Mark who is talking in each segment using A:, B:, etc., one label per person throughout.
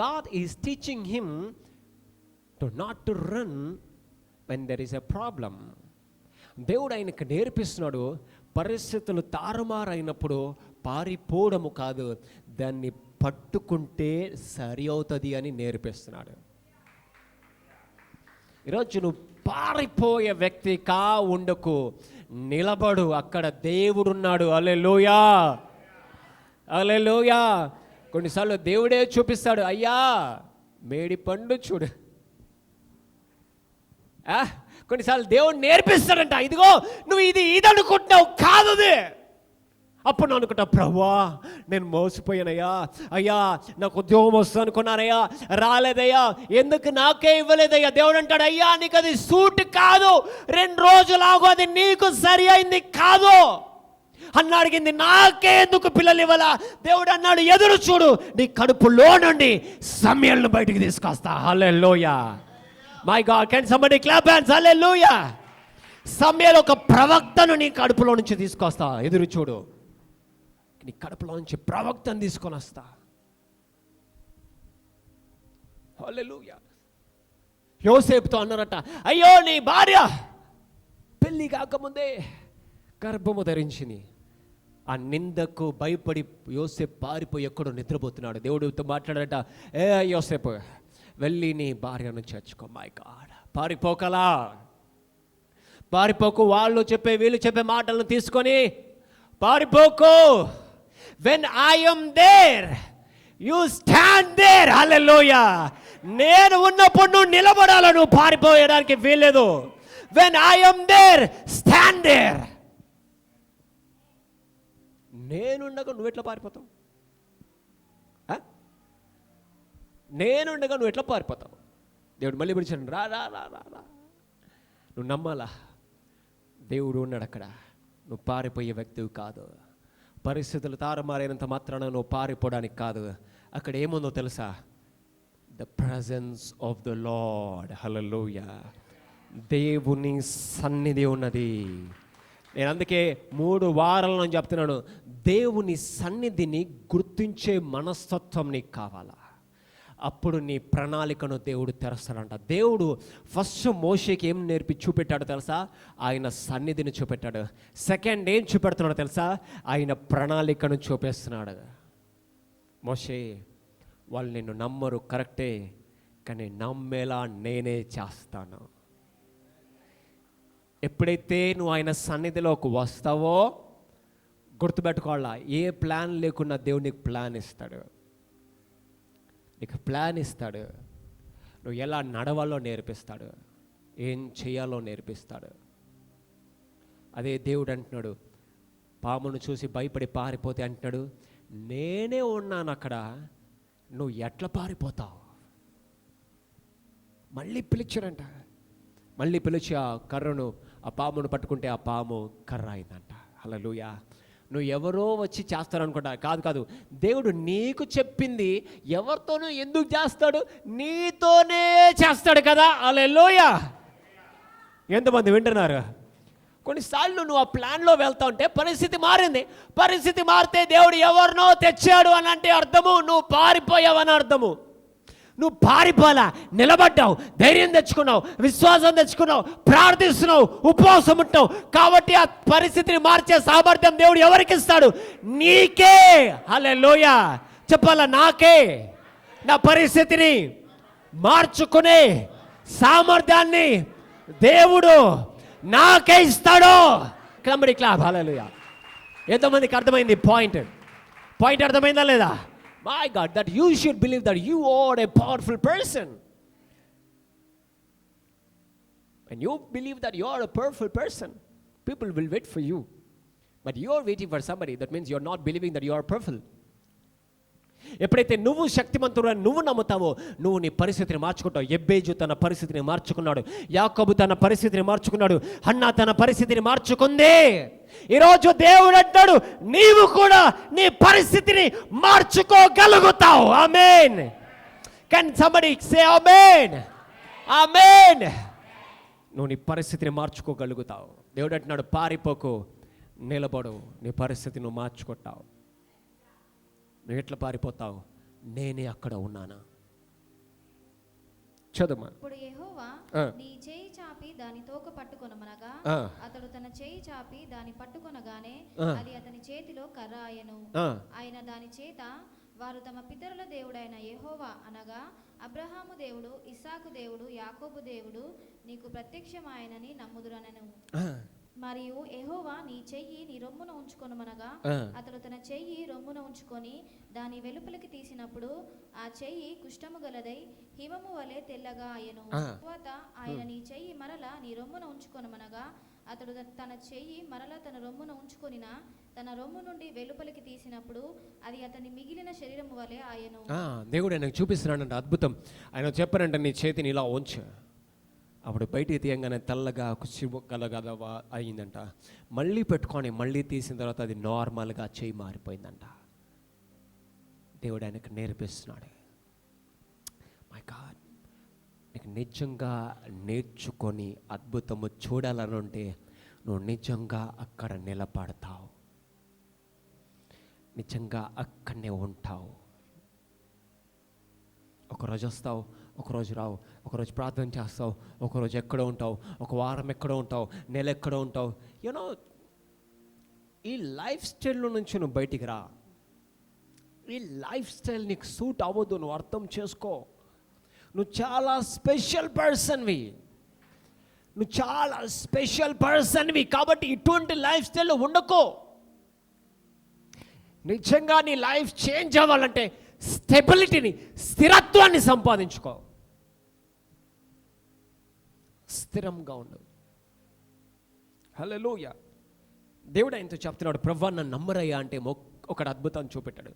A: God is teaching him to not to run when there is a problem. దేవుడు ఆయనకు నేర్పిస్తున్నాడు, పరిస్థితులు తారుమారైనప్పుడు పారిపోవడము కాదు, దాన్ని పట్టుకుంటే సరి అవుతుంది అని నేర్పిస్తున్నాడు. ఈరోజు నువ్వు పారిపోయే వ్యక్తి కా ఉండకు, నిలబడు, అక్కడ దేవుడున్నాడు. హల్లెలూయా, హల్లెలూయా. కొన్నిసార్లు దేవుడే చూపిస్తాడు, అయ్యా మేడి పండు చూడు. కొన్నిసార్లు దేవుడు నేర్పిస్తాడంట, ఇదిగో నువ్వు ఇది అనుకుంటున్నావు కాదు. అప్పుడు నేను అనుకుంటా, ప్రభువా నేను మోసపోయానయ్యా, అయ్యా నాకు ఉద్యోగం వస్తుంది అనుకున్నానయ్యా, రాలేదయ్యా, ఎందుకు నాకే ఇవ్వలేదయ్యా. దేవుడు అంటాడు, అయ్యా నీకు అది సూట్ కాదు, 2 రోజులాగు అది నీకు సరి అయింది కాదు. అన్న అడిగింది, నాకే ఎందుకు పిల్లలు ఇవ్వాలా. దేవుడు అన్నాడు, ఎదురు చూడు, నీ కడుపులో నుండి సమయలను బయటికి తీసుకొస్తా. Hallelujah. My God, can somebody clap hands. Hallelujah. సమయలు ఒక ప్రవక్తను నీ కడుపులో నుంచి తీసుకొస్తా, ఎదురు చూడు. నీ కడుపులో నుంచి ప్రవక్తను తీసుకొని వస్తా. హల్లెలూయా. యోసేపుతో అన్నారట, అయ్యో నీ భార్య పెళ్లి కాకముందే గర్భము ధరించింది. ఆ నిందకు భయపడి యోసేపు పారిపోయి ఎక్కడో నిద్రపోతున్నాడు. దేవుడితో మాట్లాడట, ఏ యోసేపు వెళ్ళి నీ భార్యను చేర్చుకో. My God, పారిపోకలా, పారిపోకు. వాళ్ళు చెప్పే వీళ్ళు చెప్పే మాటలను తీసుకొని పారిపోకు. When I am there, you stand there. Hallelujah. నేను ఉన్నప్పుడు నువ్వు నిలబడాల, నువ్వు పారిపోయడానికి వీల్లేదు. When I am there, stand there. నేనుండగా నువ్వు ఎట్లా పారిపోతావు? నేనుండగా నువ్వు ఎట్లా పారిపోతావు? దేవుడు మళ్ళీ పిలిచాడు, రా రా రా రా రా. నువ్వు నమ్మాలా, దేవుడు ఉన్నాడు అక్కడ. నువ్వు పారిపోయే వ్యక్తివి కాదు. పరిస్థితులు తారుమారైనంత మాత్రాన నువ్వు పారిపోవడానికి కాదు. అక్కడ ఏముందో తెలుసా? The presence of the Lord. Hallelujah. దేవుని సన్నిధి ఉన్నది. నేను అందుకే 3 వారాల నుంచి చెప్తున్నాను, దేవుని సన్నిధిని గుర్తించే మనస్తత్వం నీకు కావాలా. అప్పుడు నీ ప్రణాళికను దేవుడు తెరస్తాడంట. దేవుడు ఫస్ట్ మోషేకి ఏం చూపెట్టాడు తెలుసా? ఆయన సన్నిధిని చూపెట్టాడు. సెకండ్ ఏం చూపెడుతున్నాడు తెలుసా? ఆయన ప్రణాళికను చూపిస్తున్నాడు. మోషే, వాళ్ళు నిన్ను నమ్మరు కరెక్టే, కానీ నమ్మేలా నేనే చేస్తాను. ఎప్పుడైతే నువ్వు ఆయన సన్నిధిలోకి వస్తావో గుర్తుపెట్టుకోవాలా, ఏ ప్లాన్ లేకున్నా దేవుడు నీకు ప్లాన్ ఇస్తాడు. నీకు ప్లాన్ ఇస్తాడు. నువ్వు ఎలా నడవాలో నేర్పిస్తాడు, ఏం చేయాలో నేర్పిస్తాడు. అదే దేవుడు అంటున్నాడు, పామును చూసి భయపడి పారిపోతే అంటున్నాడు, నేనే ఉన్నాను అక్కడ, నువ్వు ఎట్లా పారిపోతావు? మళ్ళీ పిలిచాడంట. మళ్ళీ పిలిచి ఆ కర్రను, ఆ పామును పట్టుకుంటే ఆ పాము కర్ర అయిందంట. హల్లెలూయా. నువ్వు ఎవరో వచ్చి చేస్తారనుకుంటా, కాదు కాదు. దేవుడు నీకు చెప్పింది ఎవరితోనూ ఎందుకు చేస్తాడు? నీతోనే చేస్తాడు కదా. హల్లెలూయా. ఎంతమంది వింటున్నారు? కొన్నిసార్లు నువ్వు ఆ ప్లాన్లో వెళ్తా ఉంటే పరిస్థితి మారింది. పరిస్థితి మారితే దేవుడు ఎవరినో తెచ్చాడు అని అంటే అర్థము నువ్వు పారిపోయావని అర్థము. నువ్వు పారిపోలా, నిలబడ్డావు, ధైర్యం తెచ్చుకున్నావు, విశ్వాసం తెచ్చుకున్నావు, ప్రార్థిస్తున్నావు, ఉపవాసం ఉంటావు. కాబట్టి ఆ పరిస్థితిని మార్చే సామర్థ్యం దేవుడు ఎవరికి ఇస్తాడు? నీకే. హల్లెలూయా. చెప్పాలా, నాకే. నా పరిస్థితిని మార్చుకునే సామర్థ్యాన్ని దేవుడు నాకే ఇస్తాడు. కమిటీ క్లాప్. హల్లెలూయా. ఎంతమందికి అర్థమైంది పాయింట్ అర్థమైందా లేదా? My God, that you should believe that you are a powerful person. When you believe that you are a powerful person, people will wait for you. But you are waiting for somebody. That means you are not believing that you are powerful. ఎప్పుడైతే నువ్వు శక్తిమంతుడని నువ్వు నమ్ముతావో నువ్వు నీ పరిస్థితిని మార్చుకుంటావు. ఎబ్బేజు తన పరిస్థితిని మార్చుకున్నాడు, యాకోబు తన పరిస్థితిని మార్చుకున్నాడు, హన్నా తన పరిస్థితిని మార్చుకుంది. ఈరోజు దేవుడు అంటాడు, నీవు కూడా నీ పరిస్థితిని మార్చుకోగలుగుతావు. ఆమేన్. కెన్ సంబడి సే ఆమేన్? ఆమేన్. నువ్వు నీ పరిస్థితిని మార్చుకోగలుగుతావు. దేవుడు అంటున్నాడు, పారిపోకు, నిలబడు, నీ పరిస్థితిని నువ్వు మార్చుకుంటావు. నువ్వు ఎట్లా పారిపోతావు? నేనే అక్కడ ఉన్నానా. చదువు.
B: ఇప్పుడు యెహోవా నీ చేయి చాపి దాని తోక పట్టుకొనమనగా అతడు తన చేయి చాపి దాని పట్టుకొనగానే అది అతని చేతిలో కర్ర ఆయను. ఆయన దాని చేత వారు తమ పితరుల దేవుడైన యెహోవా అనగా అబ్రహాము దేవుడు, ఇస్సాకు దేవుడు, యాకోబు దేవుడు నీకు ప్రత్యక్షమాయనని నమ్ముదురనెను. మరియు యెహోవా నీ చెయ్యి నీ రొమ్మున ఉంచుకొనమనగా అతడు తన చెయ్యి రొమ్మున ఉంచుకొని దాని వెలుపలికి తీసినప్పుడు ఆ చెయ్యి కుష్ఠము గలదై హిమము వలె తెల్లగా ఆయను. తరువాత ఆయన నీ చెయ్యి మరలా నీ రొమ్మున ఉంచుకొనమనగా అతడు తన చెయ్యి మరలా తన రొమ్మున ఉంచుకొనిన తన రొమ్ము నుండి వెలుపలికి తీసినప్పుడు అది అతని మిగిలిన శరీరము వలె ఆయను.
A: దేవుడు ఆయనకు చూపిస్తున్నాడంట అద్భుతం. ఆయన చెప్పారంట నీ చేతిని ఇలా ఉంచు. అప్పుడు బయటికి తీయంగానే తెల్లగా చిబుక్కలగా అయిందంట. మళ్ళీ పెట్టుకొని మళ్ళీ తీసిన తర్వాత అది నార్మల్గా చేయి మారిపోయిందంట. దేవుడు ఆయనకు నేర్పిస్తున్నాడు. మై గాడ్, నీకు నిజంగా నేర్చుకొని అద్భుతము చూడాలని ఉంటే నువ్వు నిజంగా అక్కడ నిలబడతావు, నిజంగా అక్కడనే ఉంటావు. ఒకరోజు వస్తావు, ఒకరోజు రావు, ఒకరోజు ప్రార్థన చేస్తావు, ఒకరోజు ఎక్కడో ఉంటావు, ఒక వారం ఎక్కడో ఉంటావు, నెల ఎక్కడో ఉంటావు. యూనో ఈ లైఫ్ స్టైల్లో నుంచి నువ్వు బయటికి రా. ఈ లైఫ్ స్టైల్ నీకు సూట్ అవ్వదు, నువ్వు అర్థం చేసుకో. నువ్వు చాలా స్పెషల్ పర్సన్వి, నువ్వు చాలా స్పెషల్ పర్సన్వి. కాబట్టి ఇటువంటి లైఫ్ స్టైల్లో ఉండకో. నిజంగా నీ లైఫ్ చేంజ్ అవ్వాలంటే స్టెబిలిటీని, స్థిరత్వాన్ని సంపాదించుకో. స్థిరంగా ఉండు. హల్లెలూయా. దేవుడు ఆయనతో చెప్తున్నాడు, ప్రభువా నన్ను నమ్మరయ్యా అంటే ఒకటి అద్భుతాన్ని చూపెట్టాడు.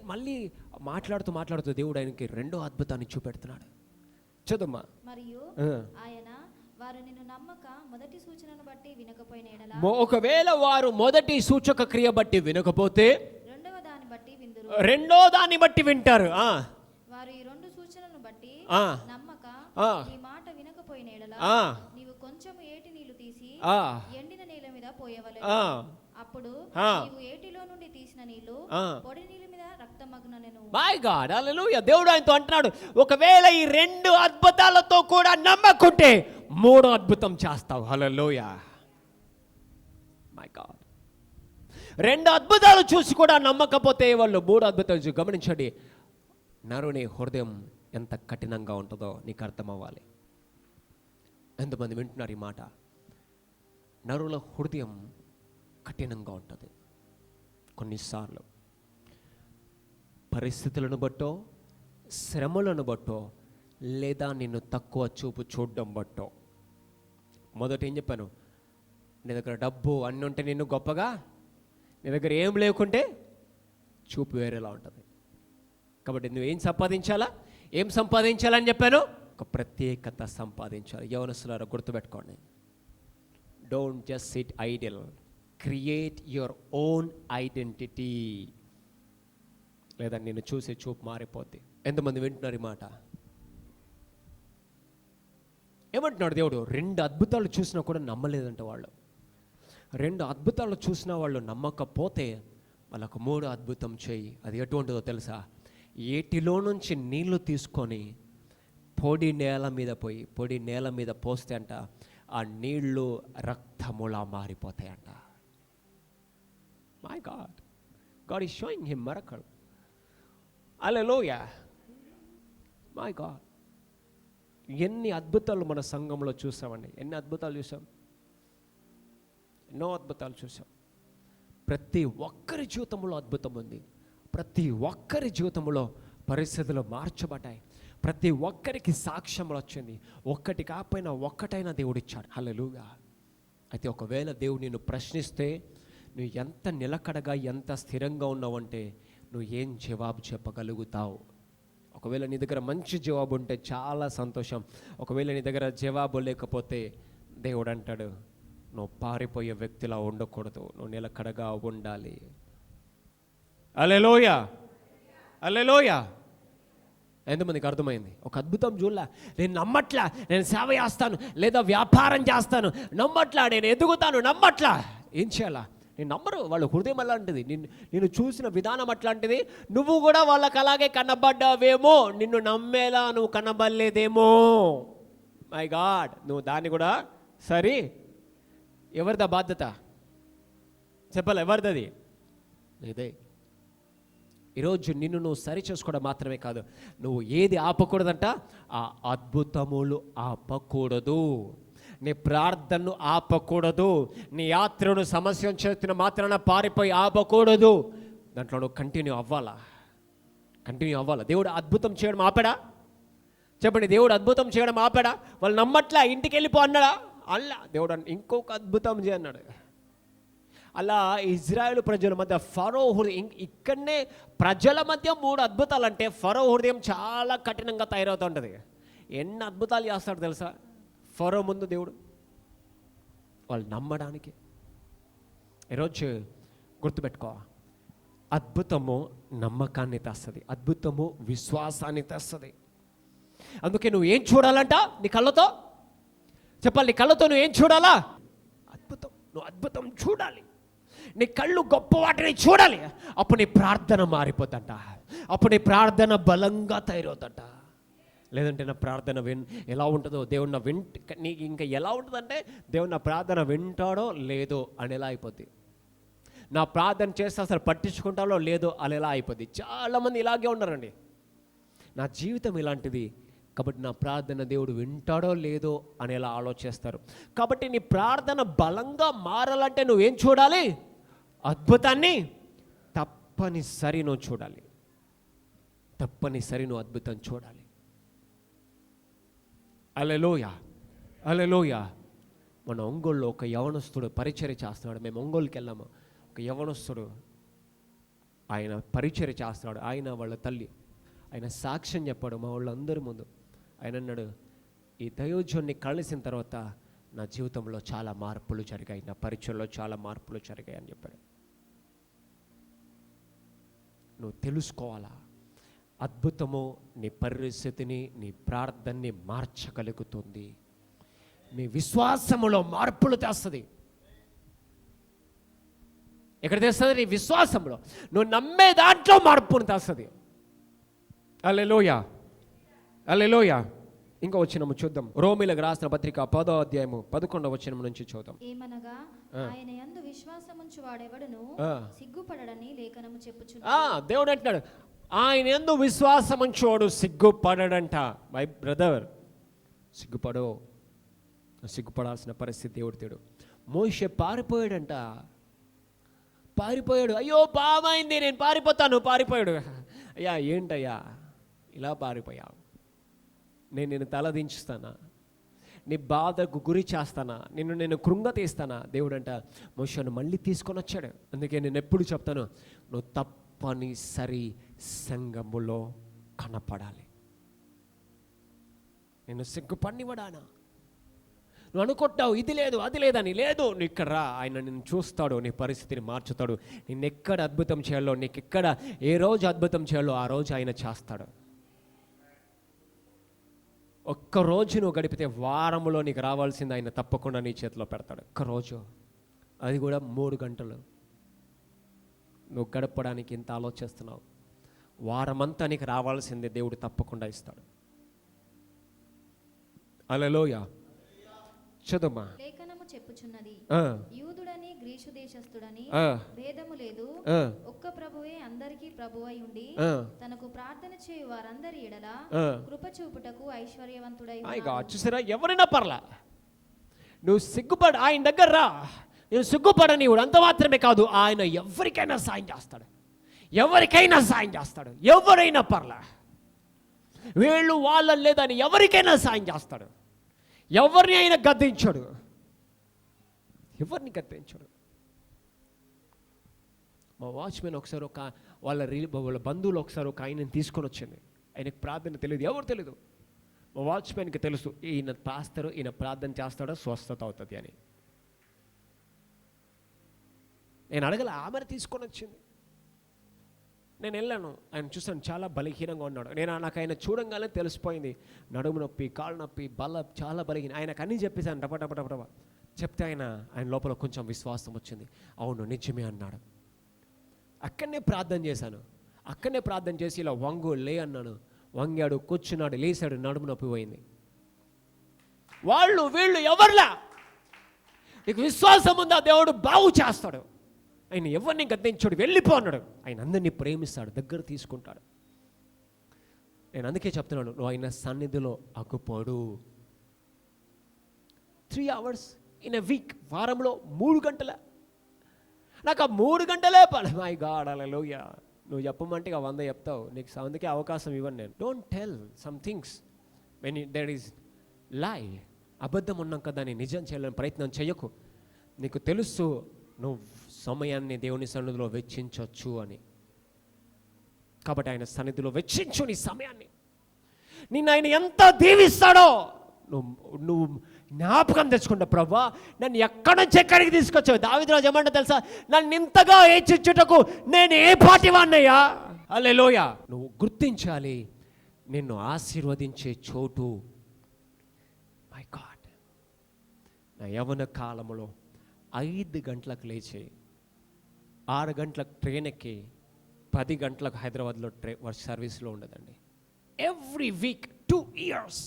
A: మళ్ళీ మాట్లాడుతూ దేవుడు ఆయనకి రెండో అద్భుతాన్ని చూపెడుతున్నాడు. చదువుమా.
B: మరియు ఆయన వారు నిన్ను నమ్మక మొదటి సూచనను బట్టి వినకపోయిన ఎడల,
A: ఒకవేళ వారు మొదటి సూచక క్రియ బట్టి వినకపోతే రెండో దాన్ని బట్టి వింటారు.
B: వారు ఈ రెండు సూచనలను బట్టి నమ్మక ఈ మాట వినకపోయిన ఎడల నీవు కొంచెం ఏటి నీళ్లు తీసి ఎండిన నేల మీద పోయవలెను. అప్పుడు నీవు ఏటిలో నుండి తీసిన నీళ్లు పొడి నీళ్ళ మీద రక్తమగ్ననెను. మై గాడ్, హల్లెలూయా. దేవుడు ఆయనతో అంటున్నాడు, ఒకవేళ ఈ రెండు అద్భుతాలతో కూడా నమ్మకుంటే మూడో అద్భుతం చేస్తావు. హల్లెలూయా. మై గాడ్, రెండు అద్భుతాలు చూసి కూడా నమ్మకపోతే వాళ్ళు మూడు అద్భుతాలు చూసి. గమనించండి, నరుని హృదయం ఎంత కఠినంగా ఉంటుందో నీకు అర్థం అవ్వాలి. ఎంతమంది వింటున్నారు ఈ మాట? నరుల హృదయం కఠినంగా ఉంటుంది. కొన్నిసార్లు పరిస్థితులను బట్టో, శ్రమలను బట్టో, లేదా నిన్ను తక్కువ చూపు చూడడం బట్టో. మొదట ఏం చెప్పాను? నీ దగ్గర డబ్బు అన్నీ ఉంటే నిన్ను గొప్పగా, నీ దగ్గర ఏం లేకుంటే చూపు వేరేలా ఉంటుంది. కాబట్టి నువ్వు ఏం సంపాదించాలని చెప్పాను? ఒక ప్రత్యేకత సంపాదించాలి. యవనస్తులారా గుర్తుపెట్టుకోండి, don't just sit idle, create your own identity, లేదా నిన్ను చూసే చూపు మారిపోద్ది. ఎంతమంది వింటున్నారు ఈ మాట? ఏమంటున్నాడు దేవుడు? రెండు అద్భుతాలు చూసినా కూడా నమ్మలేదంట వాళ్ళు. రెండు అద్భుతాలు చూసిన వాళ్ళు నమ్మకపోతే వాళ్ళకు మూడో అద్భుతం చేయి. అది ఎటువంటిదో తెలుసా? ఏటిలో నుంచి నీళ్లు తీసుకొని పొడి నేల మీద పోస్తే అంట ఆ నీళ్లు రక్తములా మారిపోతాయంట. My God, God is showing him miracle. Hallelujah. My God, ఎన్ని అద్భుతాలు మన సంఘంలో చూసామండి. ఎన్ని అద్భుతాలు చూసాం, ఎన్నో అద్భుతాలు చూసాం. ప్రతి ఒక్కరి జీవితంలో అద్భుతం ఉంది. ప్రతి ఒక్కరి జీవితంలో పరిస్థితులు మార్చబడ్డాయి. ప్రతి ఒక్కరికి సాక్ష్యంలో వచ్చింది. ఒక్కటి కాకపోయినా ఒక్కటైనా దేవుడు ఇచ్చాడు. హల్లెలూయా. అయితే ఒకవేళ దేవుడు నిన్ను ప్రశ్నిస్తే నువ్వు ఎంత నిలకడగా, ఎంత స్థిరంగా ఉన్నావంటే నువ్వు ఏం జవాబు చెప్పగలుగుతావు? ఒకవేళ నీ దగ్గర మంచి జవాబు ఉంటే చాలా సంతోషం. ఒకవేళ నీ దగ్గర జవాబు లేకపోతే దేవుడు అంటాడు, నువ్వు పారిపోయే వ్యక్తిలా ఉండకూడదు, నువ్వు నిలకడగా ఉండాలి. హల్లెలూయా, హల్లెలూయా. ఎంతమందికి అర్థమైంది? ఒక అద్భుతం చూడలా, నేను నమ్మట్లా, నేను సేవ చేస్తాను లేదా వ్యాపారం చేస్తాను, నమ్మట్లా, నేను ఎదుగుతాను, నమ్మట్లా. ఏం చేయాలా?
A: నేను నమ్మరు. వాళ్ళ హృదయం అలాంటిది, నిన్ను చూసిన విధానం అట్లాంటిది. నువ్వు కూడా వాళ్ళకి అలాగే కనబడ్డావేమో, నిన్ను నమ్మేలా నువ్వు కనబడలేదేమో. మై గాడ్, నువ్వు దాన్ని కూడా సరే. ఎవరిదా బాధ్యత చెప్పాలి? ఎవరిది? ఇదే. ఈరోజు నిన్ను నువ్వు సరి చేసుకోవడం మాత్రమే కాదు, నువ్వు ఏది ఆపకూడదంట? ఆ అద్భుతములు ఆపకూడదు, నీ ప్రార్థనను ఆపకూడదు, నీ యాత్రను సమస్య చేస్తున్న మాత్రాన పారిపోయి ఆపకూడదు. దాంట్లో నువ్వు కంటిన్యూ అవ్వాలా. దేవుడు అద్భుతం చేయడం ఆపాడా? చెప్పండి, దేవుడు అద్భుతం చేయడం ఆపాడా? వాళ్ళు నమ్మట్లా, ఇంటికి వెళ్ళిపో అన్నాడా? అల్లా దేవుడు ఇంకొక అద్భుతం చేయన్నాడు. అలా ఇజ్రాయేల్ ప్రజల మధ్య ఫరో హృదయం, ఇక్కడనే ప్రజల మధ్య 3 అద్భుతాలు అంటే ఫరో హృదయం చాలా కఠినంగా తయారవుతుంటుంది. ఎన్ని అద్భుతాలు చేస్తాడు తెలుసా ఫరో ముందు దేవుడు, వాళ్ళు నమ్మడానికి. ఈరోజు గుర్తుపెట్టుకో, అద్భుతము నమ్మకాన్ని తెస్తుంది, అద్భుతము విశ్వాసాన్ని తెస్తుంది. అందుకే నువ్వు ఏం చూడాలంట? నీ కళ్ళతో చెప్పాలి. నీ కళ్ళతో నువ్వు ఏం చూడాలా? అద్భుతం. నువ్వు అద్భుతం చూడాలి, నీ కళ్ళు గొప్ప వాటిని చూడాలి. అప్పుడు నీ ప్రార్థన మారిపోతుంట, అప్పుడు నీ ప్రార్థన బలంగా తయారవుతుంట. లేదంటే నా ప్రార్థన ఎలా ఉంటుందో, దేవుడు నా నీకు ఇంకా ఎలా ఉంటుందంటే, దేవుడు నా ప్రార్థన వింటాడో లేదో అనేలా అయిపోద్ది. నా ప్రార్థన చేస్తే అసలు పట్టించుకుంటాడో లేదో అనేలా అయిపోద్ది. చాలామంది ఇలాగే ఉన్నారండి. నా జీవితం ఇలాంటిది కాబట్టి నా ప్రార్థన దేవుడు వింటాడో లేదో అనేలా ఆలోచిస్తారు. కాబట్టి నీ ప్రార్థన బలంగా మారాలంటే నువ్వేం చూడాలి? అద్భుతాన్ని తప్పనిసరి నువ్వు చూడాలి. నువ్వు అద్భుతం చూడాలి. హల్లెలూయా, హల్లెలూయా. మన ఒంగోలులో ఒక యవనస్తుడు పరిచర్య చేస్తున్నాడు. మేము ఒంగోలుకి వెళ్ళాము. ఒక యవనస్తుడు ఆయన పరిచర్య చేస్తున్నాడు. ఆయన వాళ్ళ తల్లి, ఆయన సాక్ష్యం చెప్పాడు మా వాళ్ళందరి ముందు. ఆయన అన్నాడు, ఈ దైవజనుని కలిసిన తర్వాత నా జీవితంలో చాలా మార్పులు జరిగాయి, నా పరిచయంలో చాలా మార్పులు జరిగాయి అని చెప్పాడు. నువ్వు తెలుసుకోవాలా, అద్భుతము నీ పరిస్థితిని, నీ ప్రార్థనని మార్చగలుగుతుంది. నీ విశ్వాసములో మార్పులు తెస్తుంది. ఎక్కడ తెస్తుంది? నీ విశ్వాసంలో, నువ్వు నమ్మే దాంట్లో మార్పును తెస్తుంది. హల్లెలూయా, హల్లెలూయా. ఇంకా వచనము చూద్దాం. రోమీలకు రాసిన పత్రిక 10వ అధ్యాయము 11వ వచనం నుంచి చూద్దాం.
B: ఏమనగా ఆయన యందు విశ్వాసముంచు వాడెవడును సిగ్గుపడడని లేఖనము చెప్పుచున్నది.
A: దేవుడు అంటున్నాడు, ఆయన యందు విశ్వాసముంచువాడు సిగ్గుపడడంట. మై బ్రదర్, సిగ్గుపడాల్సిన పరిస్థితి దేవుడు తేడు. మోషే పారిపోయాడంట, అయ్యో పామైంది, నేను పారిపోయాడు. అయ్యా ఏంటయ్యా ఇలా పారిపోయావు? నేను తలదించుస్తానా? నీ బాధకు గురి చేస్తానా? నేను కృంగతీస్తానా? దేవుడు అంట మోషేను మళ్ళీ తీసుకొని వచ్చాడు. అందుకే నేను ఎప్పుడు చెప్తాను, నువ్వు తప్పనిసరి సంఘములో కనపడాలి. నేను సిగ్గుపడివడానా? నువ్వు అనుకుంటావు ఇది లేదు అది లేదని. లేదు, నువ్వు ఇక్కడ రా, ఆయన నిన్ను చూస్తాడు, నీ పరిస్థితిని మార్చుతాడు. నిన్ను ఎక్కడ అద్భుతం చేయాలో, నీకు ఎక్కడ ఏ రోజు అద్భుతం చేయాలో ఆ రోజు ఆయన చేస్తాడు. ఒక్కరోజు నువ్వు గడిపితే వారములో నీకు రావాల్సింది ఆయన తప్పకుండా నీ చేతిలో పెడతాడు. ఒక్కరోజు, అది కూడా 3 గంటలు నువ్వు గడపడానికి ఇంత ఆలోచిస్తున్నావు. వారమంతా నీకు రావాల్సిందే దేవుడు తప్పకుండా ఇస్తాడు. హల్లెలూయా. చదువుమా.
B: లేఖనము చెప్పుచున్నది, యూదుడని గ్రీసు దేశస్థుడని భేదము లేదు, ఒక్క ప్రభువే అందరికీ ప్రభువై ఉండి తనకు ప్రార్థన చేయు వారందరి ఎడల కృప చూపుటకు ఐశ్వర్యవంతుడై ఉన్నాడు.
A: చూసారా, ఎవరైనా పర్లా, నువ్వు సిగ్గుపడు, ఆయన దగ్గర రా. నేను సిగ్గుపడనివుడు. అంత మాత్రమే కాదు, ఆయన ఎవరికైనా సాయం చేస్తాడు, ఎవరైనా పర్లా. వీళ్ళు వాళ్ళ లేదని ఎవరికైనా సాయం చేస్తాడు. ఎవరిని ఆయన గద్దించాడు, మా వాచ్మెన్ ఒకసారి వాళ్ళ బంధువులు ఒకసారి ఒక ఆయనని తీసుకొని వచ్చింది. ఆయనకు ప్రార్థన తెలియదు, ఎవరు తెలియదు. మా వాచ్మెన్కి తెలుసు, ఈయన పాస్టర్, ఈయన ప్రార్థన చేస్తాడో స్వస్థత అవుతుంది అని. నేను అడగల, ఆమెను తీసుకొని వచ్చింది. నేను వెళ్ళాను, ఆయన చూసాను, చాలా బలహీనంగా ఉన్నాడు. నాకు ఆయన చూడంగానే తెలిసిపోయింది, నడుము నొప్పి, కాళ్ళు నొప్పి, చాలా బలహీన. ఆయనకు అన్నీ చెప్పేశాను, టప చెప్తే ఆయన లోపల కొంచెం విశ్వాసం వచ్చింది. అవును నిజమే అన్నాడు. అక్కడనే ప్రార్థన చేశాను. అక్కడనే ప్రార్థన చేసి ఇలా లే అన్నాను. వంగాడు, కూర్చున్నాడు, లేచాడు, నడుము నొప్పి పోయింది. వీళ్ళు ఎవర్లా? నీకు విశ్వాసం ఉందా? దేవుడు బాగు చేస్తాడు. ఆయన ఎవరిని గద్దించాడు, వెళ్ళిపోన్నాడు. ఆయన అందరినీ ప్రేమిస్తాడు, దగ్గర తీసుకుంటాడు. నేను అందుకే చెప్తున్నాను, నువ్వు ఆయన సన్నిధిలో అగ్గుపోడు. 3 hours ఇన్ ఎ వీక్, వారంలో 3 గంటల. నాకు ఆ 3 గంటలే పని. మై గాడ్ హల్లెలూయా. నువ్వు చెప్పమంటే 100 చెప్తావు. నీకు అందుకే అవకాశం ఇవ్వను నేను. Don't tell some things when there is లై. అబద్ధం ఉన్నాక దాన్ని నిజం చేయాలని ప్రయత్నం చేయకు. నీకు తెలుసు నువ్వు సమయాన్ని దేవుని సన్నిధిలో వెచ్చించవచ్చు అని. కాబట్టి ఆయన సన్నిధిలో వెచ్చించు నీ సమయాన్ని. నిన్ను ఆయన ఎంత దీవిస్తాడో నువ్వు జ్ఞాపకం తెచ్చుకుంటా. ప్రభువా, నన్ను ఎక్కడి నుంచి ఎక్కడికి తీసుకొచ్చావు? దావీదురాజు ఏమంటే తెలుసా? నన్ను ఇంతగా హెచ్చించుటకు నేను ఏ పాటి వాన్నయ్యా? హల్లెలూయా. నువ్వు గుర్తించాలి నిన్ను ఆశీర్వదించే చోటు. మై గాడ్, నా యవ్వన కాలంలో 5 గంటలకు లేచి 6 గంటలకు ట్రైన్ ఎక్కి 10 గంటలకు హైదరాబాద్లో సర్వీస్లో ఉండదండి. ఎవ్రీ వీక్ 2 years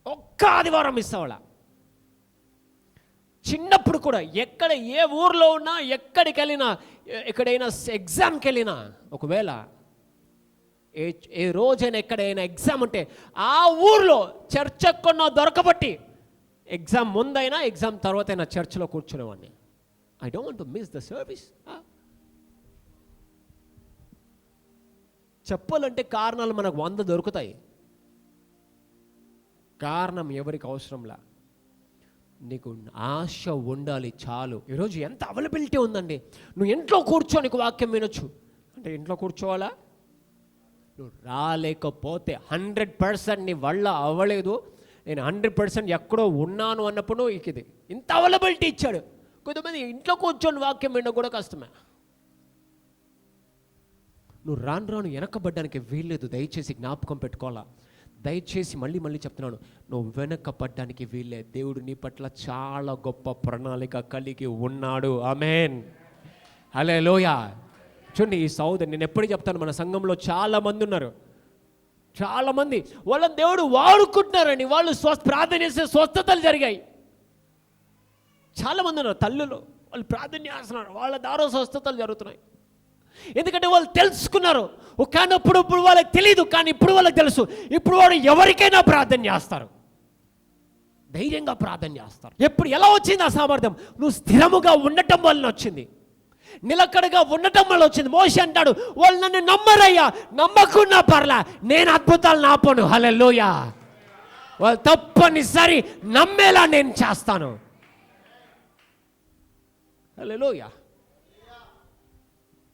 A: ఒక్క ఆదివారం మిస్ అవ్వాల. చిన్నప్పుడు కూడా ఎక్కడ ఏ ఊర్లో ఉన్నా, ఎక్కడికి వెళ్ళినా, ఎక్కడైనా ఎగ్జామ్కి వెళ్ళినా, ఒకవేళ ఏ రోజైనా ఎక్కడైనా ఎగ్జామ్ ఉంటే ఆ ఊర్లో చర్చ్ ఎక్కడో దొరకబట్టి ఎగ్జామ్ ముందైనా ఎగ్జామ్ తర్వాత అయినా చర్చ్లో కూర్చునేవాడిని. I don't want to miss the service. చెప్పాలంటే కారణాలు మనకు 100 దొరుకుతాయి. కారణం ఎవరికి అవసరంలా, నీకు ఆశ ఉండాలి చాలు. ఈరోజు ఎంత అవైలబిలిటీ ఉందండి. నువ్వు ఇంట్లో కూర్చొని వాక్యం వినొచ్చు. అంటే ఇంట్లో కూర్చోవాలా? నువ్వు రాలేకపోతే 100% నీ వల్ల అవ్వలేదు, నేను 100% ఎక్కడో ఉన్నాను అన్నప్పుడు ఇది ఇంత అవైలబిలిటీ ఇచ్చాడు. కొంతమంది ఇంట్లో కూర్చొని వాక్యం వినడం కూడా కష్టమే. నువ్వు రాను వెనకబడ్డానికి వీల్లేదు. దయచేసి జ్ఞాపకం పెట్టుకోవాలా. దయచేసి మళ్ళీ చెప్తున్నాను, నువ్వు వెనకపడ్డానికి వీల్లేదు. దేవుడు నీ పట్ల చాలా గొప్ప ప్రణాళిక కలిగి ఉన్నాడు. ఆమేన్, హల్లెలూయా. చూడండి, ఈ సోదరు, నేను ఎప్పుడు చెప్తాను, మన సంఘంలో చాలామంది ఉన్నారు. చాలామంది వాళ్ళని దేవుడు వాడుకుంటున్నారండి. వాళ్ళు ప్రార్థన చేసే స్వస్థతలు జరిగాయి. చాలామంది ఉన్నారు తల్లులు, వాళ్ళు ప్రార్థన చేస్తున్నారు, వాళ్ళ ద్వారా స్వస్థతలు జరుగుతున్నాయి. ఎందుకంటే వాళ్ళు తెలుసుకున్నారు. కానీ ఇప్పుడు వాళ్ళకి తెలియదు, కానీ ఇప్పుడు వాళ్ళకి తెలుసు. ఇప్పుడు వాడు ఎవరికైనా ప్రార్థన చేస్తారు, ధైర్యంగా ప్రార్థన చేస్తారు. ఎప్పుడు ఎలా వచ్చింది ఆ సామర్థ్యం? నువ్వు స్థిరముగా ఉండటం వలన వచ్చింది, నిలకడగా ఉండటం వల్ల వచ్చింది. మోషే అంటాడు, వాళ్ళు నన్ను నమ్మరయ్యా, నమ్మకున్నా పర్లా, నేను అద్భుతాలు నాపను. హల్లెలూయా. వాళ్ళు తప్పనిసరి నమ్మేలా నేను చేస్తాను. హల్లెలూయా.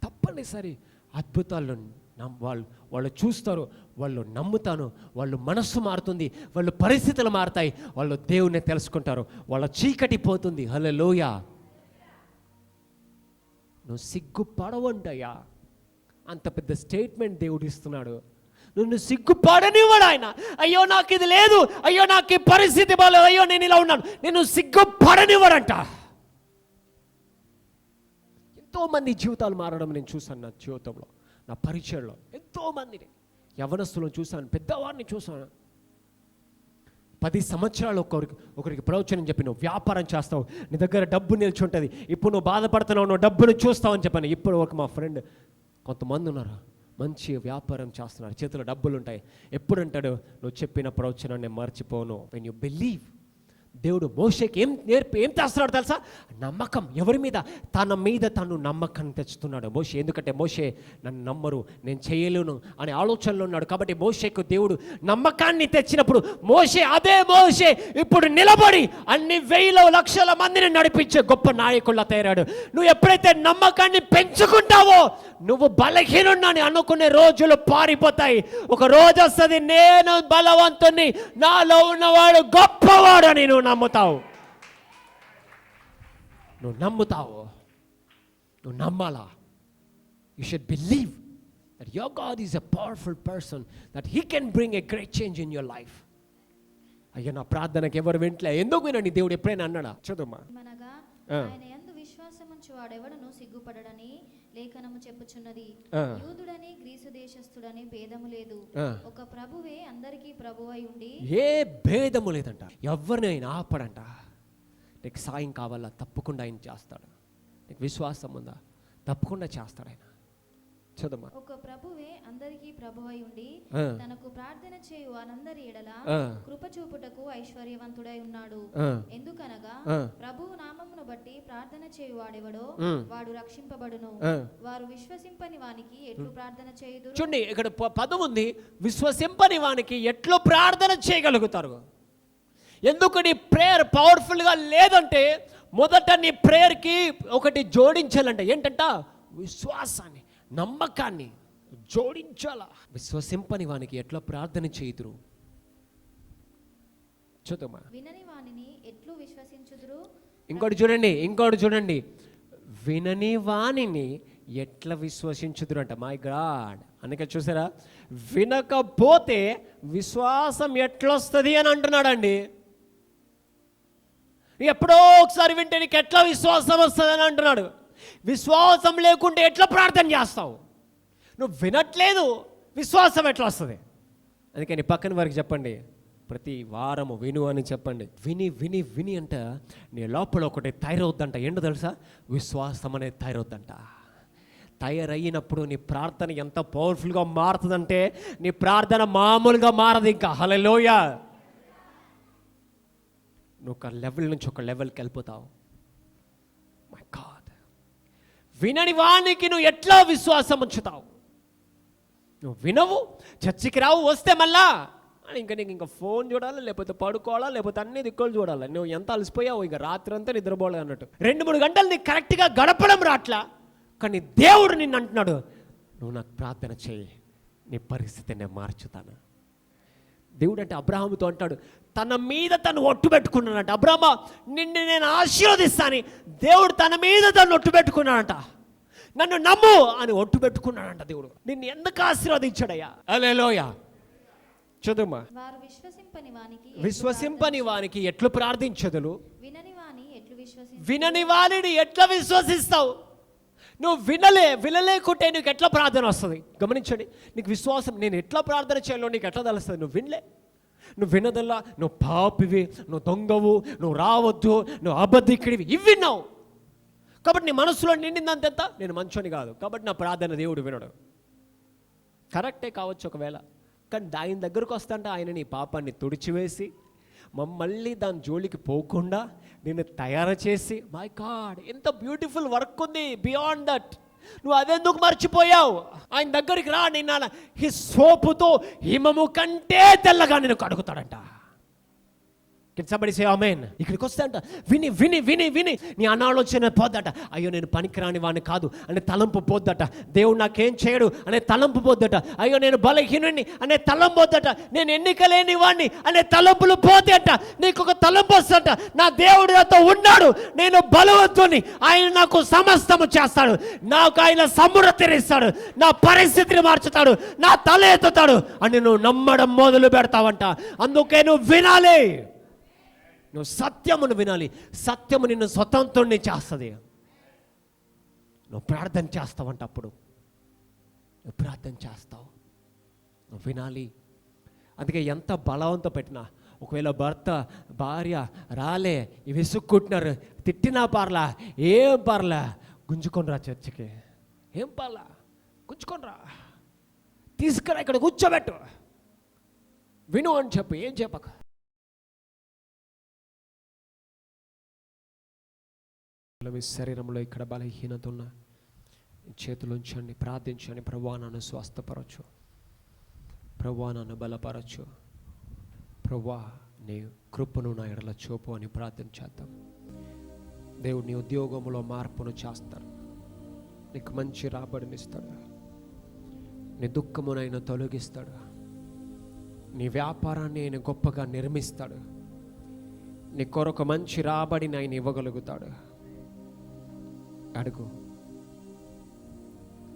A: తప్పనిసరి అద్భుతాలు వాళ్ళు చూస్తారు, వాళ్ళు నమ్ముతాను, వాళ్ళు మనస్సు మారుతుంది, వాళ్ళు పరిస్థితులు మారుతాయి, వాళ్ళు దేవుణ్ణి తెలుసుకుంటారు, వాళ్ళ చీకటి పోతుంది. హల్లెలూయా. నువ్వు సిగ్గుపడవంటయ్యా, అంత పెద్ద స్టేట్మెంట్ దేవుడు ఇస్తున్నాడు. నువ్వు సిగ్గుపడనివ్వడు ఆయన. అయ్యో నాకు ఇది లేదు, అయ్యో నాకు ఈ పరిస్థితి బాలేదు, అయ్యో నేను ఇలా ఉన్నాను, నేను సిగ్గుపడనివ్వడంట. ఎంతోమంది జీవితాలు మారడం నేను చూశాను నా జీవితంలో, నా పరిచయంలో. ఎంతోమందిని, యవనస్తులను చూశాను, పెద్దవారిని చూశాను. 10 సంవత్సరాలు ఒకరికి ప్రవచనం చెప్పి, నువ్వు వ్యాపారం చేస్తావు, నీ దగ్గర డబ్బు నిలిచి ఉంటుంది, ఇప్పుడు నువ్వు బాధపడుతున్నావు, నువ్వు డబ్బును చూస్తావు అని చెప్పాను. ఇప్పుడు ఒక మా ఫ్రెండ్ కొంతమంది ఉన్నారు, మంచి వ్యాపారం చేస్తున్నారు, చేతిలో డబ్బులు ఉంటాయి. ఎప్పుడు అంటాడు, నువ్వు చెప్పిన ప్రవచనాన్ని మర్చిపోను. When you believe. దేవుడు మోషేకి ఏం తెస్తున్నాడు తెలుసా? నమ్మకం. ఎవరి మీద? తన మీద తను నమ్మకం తెచ్చుతున్నాడు మోషే. ఎందుకంటే మోషే నన్ను నమ్మరు, నేను చేయలేను అనే ఆలోచనలో ఉన్నాడు. కాబట్టి మోషేకు దేవుడు నమ్మకాన్ని తెచ్చినప్పుడు అదే మోషే ఇప్పుడు నిలబడి అన్ని 1000 లక్షల మందిని నడిపించే గొప్ప నాయకుల్లా తయారాడు. నువ్వు ఎప్పుడైతే నమ్మకాన్ని పెంచుకుంటావో, నువ్వు బలహీనున్నాని అనుకునే రోజులు పారిపోతాయి. ఒక రోజు వస్తుంది, నేను బలవంతుని, నాలో ఉన్నవాడు గొప్పవాడు అని నువ్వు నమ్ముతావు. నువ్వు నమ్మాలా. You should believe that your God is a powerful person, that he can bring a great change in your life. అయ్యా నా ప్రార్థనకి ఎవరు వింటలే, ఎందుకు వినండి దేవుడు ఎప్పుడైనా అన్నాడా? చదువుమా.
B: మనగా ఆయన యందు విశ్వాసముంచు వాడెవడను సిగ్గుపడడని లేఖనము చెప్పుచున్నది. యూదుడని గ్రీసు దేశస్థుడని భేదము లేదు, ఒక ప్రభువే అందరికీ ప్రభువై ఉండి. ఏ
A: భేదము లేదంట, ఎవరిని ఆయన ఆపడంట. నీకు సాయం కావాలా, తప్పకుండా ఆయన చేస్తాడు. నీకు విశ్వాసం ఉందా, తప్పకుండా చేస్తాడు ఆయన. చదువుమా.
B: ఒక ప్రభువే అందరికీ ప్రభువై ఉండి తనకు ప్రార్థన చేయు వారందరి ఎడల కృప చూపుటకు ఐశ్వర్యవంతుడై ఉన్నాడు. ఎందుకనగా ప్రభువు నామమును బట్టి ప్రార్థన చేయు వాడెవడో వాడు రక్షింపబడును. వారు విశ్వసింపని వానికి ఎట్లు ప్రార్థన చేయుదురు?
A: చూడండి, ఇక్కడ పదం ఉంది, విశ్వసింపని వానికి ఎట్లు ప్రార్థన చేయగలుగుతారు. ఎందుకు నీ ప్రేయర్ పవర్ఫుల్గా లేదంటే మొదట నీ ప్రేయర్కి ఒకటి జోడించాలంట. ఏంటంట? విశ్వాసాన్ని, నమ్మకాన్ని జోడించాలా. విశ్వసింపని వానికి ఎట్లా ప్రార్థన చేయుదురు? చూద్దామా.
B: వినని వానిని ఎట్లు విశ్వసించుదురు?
A: ఇంకోటి చూడండి, వినని వానిని ఎట్లా విశ్వసించుదురు అంట. మై గాడ్, అందుకే చూసారా, వినకపోతే విశ్వాసం ఎట్లొస్తుంది అని అంటున్నాడండి. ఎప్పుడో ఒకసారి వింటే నీకు ఎట్లా విశ్వాసం వస్తుంది అని అంటున్నాడు. విశ్వాసం లేకుంటే ఎట్లా ప్రార్థన చేస్తావు? నువ్వు వినట్లేదు, విశ్వాసం ఎట్లా వస్తుంది? అందుకని పక్కన వారికి చెప్పండి, ప్రతి వారము విను అని చెప్పండి. విని విని విని అంట నీ లోపల ఒకటి తయారవుద్దంట. ఏంటో తెలుసా? విశ్వాసం అనేది తయారవుద్దంట. తయారయ్యినప్పుడు నీ ప్రార్థన ఎంత పవర్ఫుల్గా మారుతుందంటే నీ ప్రార్థన మామూలుగా మారదు ఇంకా. హల్లెలూయా. నువ్వు ఒక లెవెల్ నుంచి ఒక లెవెల్కి వెళ్ళిపోతావు. మై గాడ్, వినని వానికి నువ్వు ఎట్లా విశ్వాసం ఉంచుతావు? నువ్వు వినవు, చర్చికి రావు, వస్తే మళ్ళా ఇంకా నీకు ఇంకా ఫోన్ చూడాలి, లేకపోతే పడుకోవాలా, లేకపోతే అన్ని దిక్కులు చూడాలి. నువ్వు ఎంత అలసిపోయావు, ఇంకా రాత్రి అంతా నిద్రపోలేదు అన్నట్టు. 2-3 గంటలు నీకు కరెక్ట్గా గడపడం రాట్లా. కానీ దేవుడు నిన్ను అంటున్నాడు, నువ్వు నాకు ప్రార్థన చేయి, నీ పరిస్థితి నేను మార్చుతాను. దేవుడు అంటే అబ్రహాముతో అంటాడు, తన మీద తను ఒట్టు పెట్టుకున్నాడంట. అబ్రహ్మ, నిన్ను నేను ఆశీర్వదిస్తాను. దేవుడు తన మీద తను ఒట్టు పెట్టుకున్నాడంట. నన్ను నమ్ము అని ఒట్టు పెట్టుకున్నాడంట. దేవుడు నిన్ను ఎందుకు ఆశీర్వదించాడయ్యా? హల్లెలూయా. చదువుమా. విశ్వసింపని వానికి ఎట్లు ప్రార్థించదులు? వినని వానిని ఎట్లా విశ్వసిస్తావు? నువ్వు వినలేకుంటే నీకు ఎట్లా ప్రార్థన వస్తుంది? గమనించండి, నీకు విశ్వాసం నేను ఎట్లా ప్రార్థన చేయాలో నీకు ఎట్లా తెలుస్తుంది? నువ్వు వినదల్లా నువ్వు పాపివి, నువ్వు దొంగవు, నువ్వు రావద్దు, నువ్వు అబద్ధికుడివి, ఇవి విన్నావు. కాబట్టి నీ మనసులో నిండిందంత నేను మంచోని కాదు, కాబట్టి నా ప్రార్థన దేవుడు వినడు. కరెక్టే కావచ్చు ఒకవేళ, కానీ ఆయన దగ్గరకు వస్తుంటే ఆయన నీ పాపాన్ని తుడిచివేసి మళ్ళీ దాని జోలికి పోకుండా నిన్ను తయారు చేసి, మై గాడ్, ఎంత బ్యూటిఫుల్ వర్క్ ఉంది బియాండ్ దట్. నువ్వు అదెందుకు మర్చిపోయావు? ఆయన దగ్గరికి రా, నిన్న ఈ సోపుతో హిమము కంటే తెల్లగా నేను కడుగుతాడంట. ఇక్కడికి వస్తే అంట విని విని విని విని నీ అనాలోచన పోద్దట. అయ్యో నేను పనికిరాని వాడిని కాదు అనే తలంపు పోద్దట. దేవుడు నాకేం చేయడు అనే తలంపు పోద్దట. అయ్యో నేను బలహీనుని అనే తలంపు పోద్దట. నేను ఎన్నికలేని వాడిని అనే తలంపులు పోతేట నీకు ఒక తలంపు వస్తుంట, నా దేవుడు నాతో ఉన్నాడు, నేను బలవంతుని, ఆయన నాకు సమస్తము చేస్తాడు, నాకు ఆయన సమృద్ధినిస్తాడు, నా పరిస్థితిని మార్చుతాడు, నా తల ఎత్తుతాడు అని నువ్వు నమ్మడం మొదలు పెడతావంట. అందుకే నువ్వు వినాలి, నువ్వు సత్యమును వినాలి. సత్యము నిన్ను స్వతంత్రుని చేస్తుంది. నువ్వు ప్రార్థన చేస్తావంట, అప్పుడు నువ్వు ప్రార్థన చేస్తావు, నువ్వు వినాలి. అందుకే ఎంత బలవంతం పెట్టినా, ఒకవేళ భార్య రాలే, విసుక్కుంటున్నారు, తిట్టినా పర్లా, ఏం పర్లా, గుంజుకొనిరా చర్చికి, ఏం పర్లా, గుంజుకొనిరా, తీసుకురా, ఇక్కడ కూర్చోబెట్టు, విను అని చెప్పు, ఏం చెప్పక. మీ శరీరంలో ఇక్కడ బలహీనత ఉన్న చేతులు ఉంచండి, ప్రార్థించండి. ప్రభువా నన్ను స్వస్థపరచు, ప్రభువా నన్ను బలపరచు, ప్రభువా నీ కృపను నా ఎడల చూపు అని ప్రార్థన చేద్దాం. దేవుడు నీ ఉద్యోగంలో మార్పును చేస్తాడు, నీకు మంచి రాబడినిస్తాడు, నీ దుఃఖమునైనా తొలగిస్తాడు, నీ వ్యాపారాన్ని ఆయన గొప్పగా నిర్మిస్తాడు, నీ కొరకు మంచి రాబడిని ఆయన ఇవ్వగలుగుతాడు. అడుగు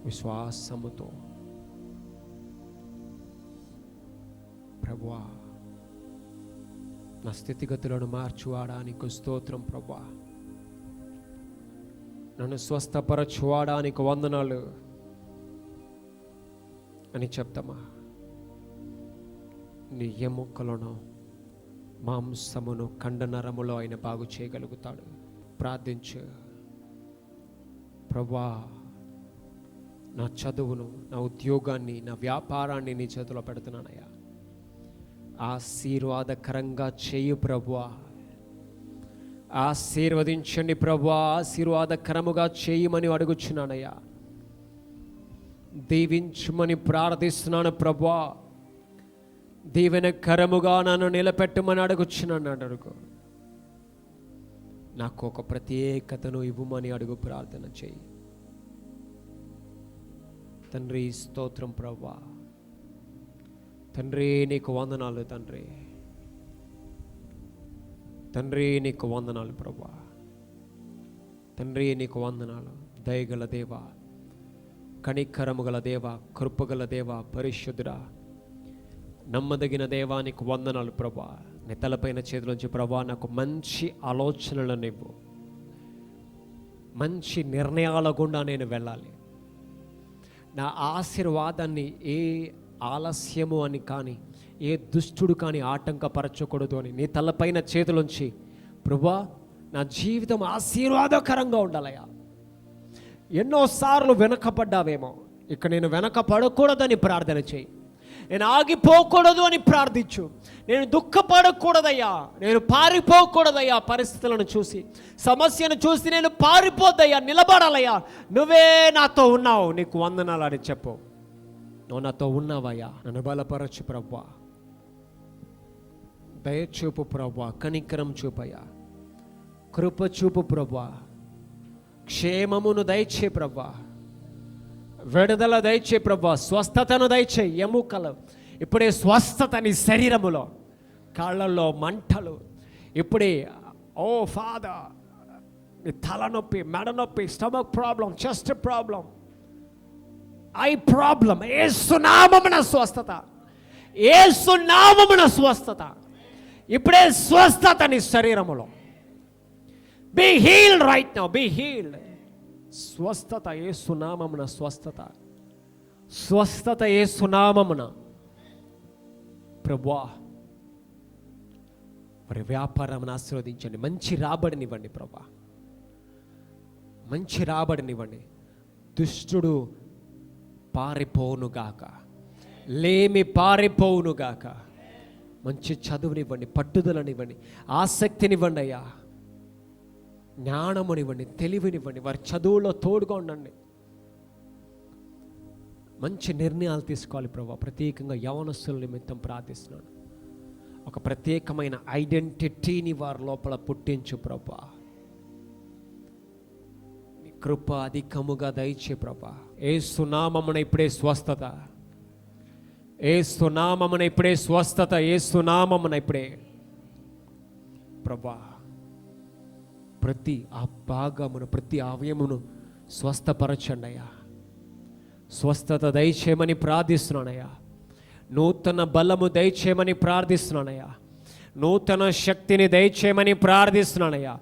A: విశ్వాసముతో, ప్రభువా నా స్థితిగతులను మార్చువాడా నీకు స్తోత్రం ప్రభువా. నన్ను స్వస్థపరచువాడా నీకు వందనాలు అని చెప్తామా. నీ ఎముకలను మాంసమును కండనరములో ఆయన బాగు చేయగలుగుతాడు. ప్రార్థించు. ప్రభువా, నా చదువును, నా ఉద్యోగాన్ని, నా వ్యాపారాన్ని నీ చేతిలో పెడుతున్నానయ్యా. ఆశీర్వాదకరంగా చేయు ప్రభువా. ఆశీర్వదించండి ప్రభువా. ఆశీర్వాదకరముగా చేయమని అడుగుచున్నానయ్యా. దీవించుమని ప్రార్థిస్తున్నాను ప్రభువా. దీవెనకరముగా నన్ను నిలబెట్టమని అడుగుచున్నాను. అడుగు. నాకు ఒక ప్రత్యేకతను ఇవ్వమని అడుగు. ప్రార్థన చేయి తండ్రి. స్తోత్రం ప్రభువా. తండ్రి నీకు వందనాలు తండ్రి. తండ్రి నీకు వందనాలు ప్రభువా. తండ్రి నీకు వందనాలు. దయగల దేవా, కనికరము గల దేవా, కృపగల దేవా, పరిశుద్ధుడా, నమ్మదగిన దేవా నీకు వందనాలు ప్రభా. నీ తలపైన చేతులోంచి ప్రభా నాకు మంచి ఆలోచనలను ఇవ్వు. మంచి నిర్ణయాల గుండా నేను వెళ్ళాలి. నా ఆశీర్వాదాన్ని ఏ ఆలస్యము అని కానీ, ఏ దుష్టుడు కానీ ఆటంకపరచకూడదు అని నీ తలపైన చేతులోంచి ప్రభా నా జీవితం ఆశీర్వాదకరంగా ఉండాలయ్యా. ఎన్నోసార్లు వెనకపడ్డావేమో, ఇక నేను వెనకపడకూడదని ప్రార్థన చేయి. నేను ఆగిపోకూడదు అని ప్రార్థించు. నేను దుఃఖపడకూడదయ్యా, నేను పారిపోకూడదయ్యా. పరిస్థితులను చూసి, సమస్యను చూసి నేను పారిపోద్దయ్యా, నిలబడాలయ్యా. నువ్వే నాతో ఉన్నావు, నీకు వందనాలు అని చెప్పు. నువ్వు నాతో ఉన్నావయ్యా. నన్ను బలపరచు ప్రభువా. దయచూపు ప్రభువా. కనికరం చూపయ్యా. కృప చూపు ప్రభువా. క్షేమమును దయచే ప్రభువా. విడుదల దయచే ప్రభువా. స్వస్థతను దయచే. ఎముకలు ఇప్పుడే స్వస్థత నీ శరీరములో. కాళ్ళల్లో మంటలు ఇప్పుడే. ఓ ఫాదర్, నీ తలనొప్పి, మెడ నొప్పి, stomach problem, chest problem, eye problem, Yesu నామమున స్వస్థత. యేసు నామమున స్వస్థత. ఇప్పుడే స్వస్థత నీ శరీరములో. Be healed right now. Be healed. స్వస్థత యేసు నామమున. స్వస్థత, స్వస్థత యేసు నామమున. ప్రభువా, మరి వ్యాపారం ఆశీర్వదించండి. మంచి రాబడినివ్వండి ప్రభువా. మంచి రాబడినివ్వండి. దుష్టుడు పారిపోవునుగాక, లేమి పారిపోవునుగాక. మంచి చదువునివ్వండి, పట్టుదలనివ్వండి, ఆసక్తినివ్వండి అయ్యా. జ్ఞానమునివ్వండి, తెలివినివ్వండి. వారి చదువులో తోడుగా ఉండండి. మంచి నిర్ణయాలు తీసుకోవాలి ప్రభా. ప్రత్యేకంగా యవనస్తుల నిమిత్తం ప్రార్థిస్తున్నాను. ఒక ప్రత్యేకమైన ఐడెంటిటీని వారి లోపల పుట్టించు ప్రభా. నీ కృప అధికముగా దయచే ప్రభా. యేసు నామమున ఇప్పుడే స్వస్థత. యేసు నామమున ఇప్పుడే స్వస్థత. యేసు నామమున ఇప్పుడే ప్రభా. ప్రతి ఆ భాగమును, ప్రతి అవయమును స్వస్థపరచండి అయ్యా. స్వస్థత దయచేయమని ప్రార్థిస్తున్నానయ్యా. నూతన బలము దయచేయమని ప్రార్థిస్తున్నానయ్యా. నూతన శక్తిని దయచేయమని ప్రార్థిస్తున్నానయ్యా.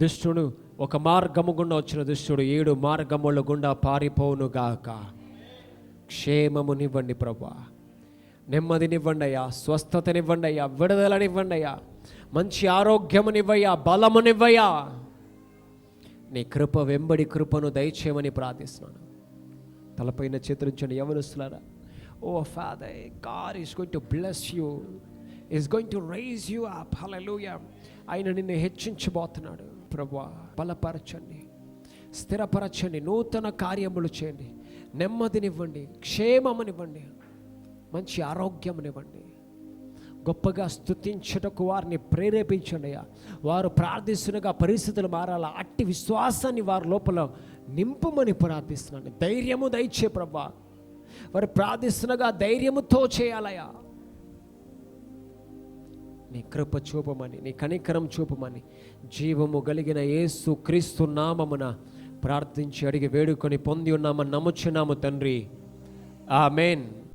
A: దుష్టుడు ఒక మార్గము గుండా వచ్చిన దుష్టుడు 7 మార్గముల గుండా పారిపోవునుగాక. క్షేమమునివ్వండి ప్రభా. నెమ్మదినివ్వండి అయ్యా. స్వస్థతనివ్వండి అయ్యా. విడుదలనివ్వండి అయ్యా. మంచి ఆరోగ్యమునివ్వయ్యా. బలమునివ్వయ్యా. నీ కృప వెంబడి కృపను దయచేయమని ప్రార్థిస్తున్నాను. తలపైన చేతులుంచండి యవనస్తులారా. ఓ father, God is going to bless you, is going to rise you up. హల్లెలూయా. ఆయన నిన్ను హెచ్చించబోతున్నాడు. ప్రభువా, బలపరచండి, స్థిరపరచండి, నూతన కార్యములు చేయండి. నెమ్మదినివ్వండి, క్షేమమునివ్వండి, మంచి ఆరోగ్యమునివ్వండి. గొప్పగా స్తుతించుటకు వారిని ప్రేరేపించండి. వారు ప్రార్థిస్తున్నగా పరిస్థితులు మారాలా. అట్టి విశ్వాసాన్ని వారి లోపల నింపుమని ప్రార్థిస్తున్నాను. ధైర్యము దయచే ప్రభా. వారు ప్రార్థిస్తున్నగా ధైర్యముతో చేయాలయా. నీ కృప చూపమని, నీ కనికరం చూపమని జీవము కలిగిన యేసు క్రీస్తు నామమున ప్రార్థించి అడిగి వేడుకొని పొంది ఉన్నామని నమ్ముచున్నాము తండ్రి. ఆమేన్.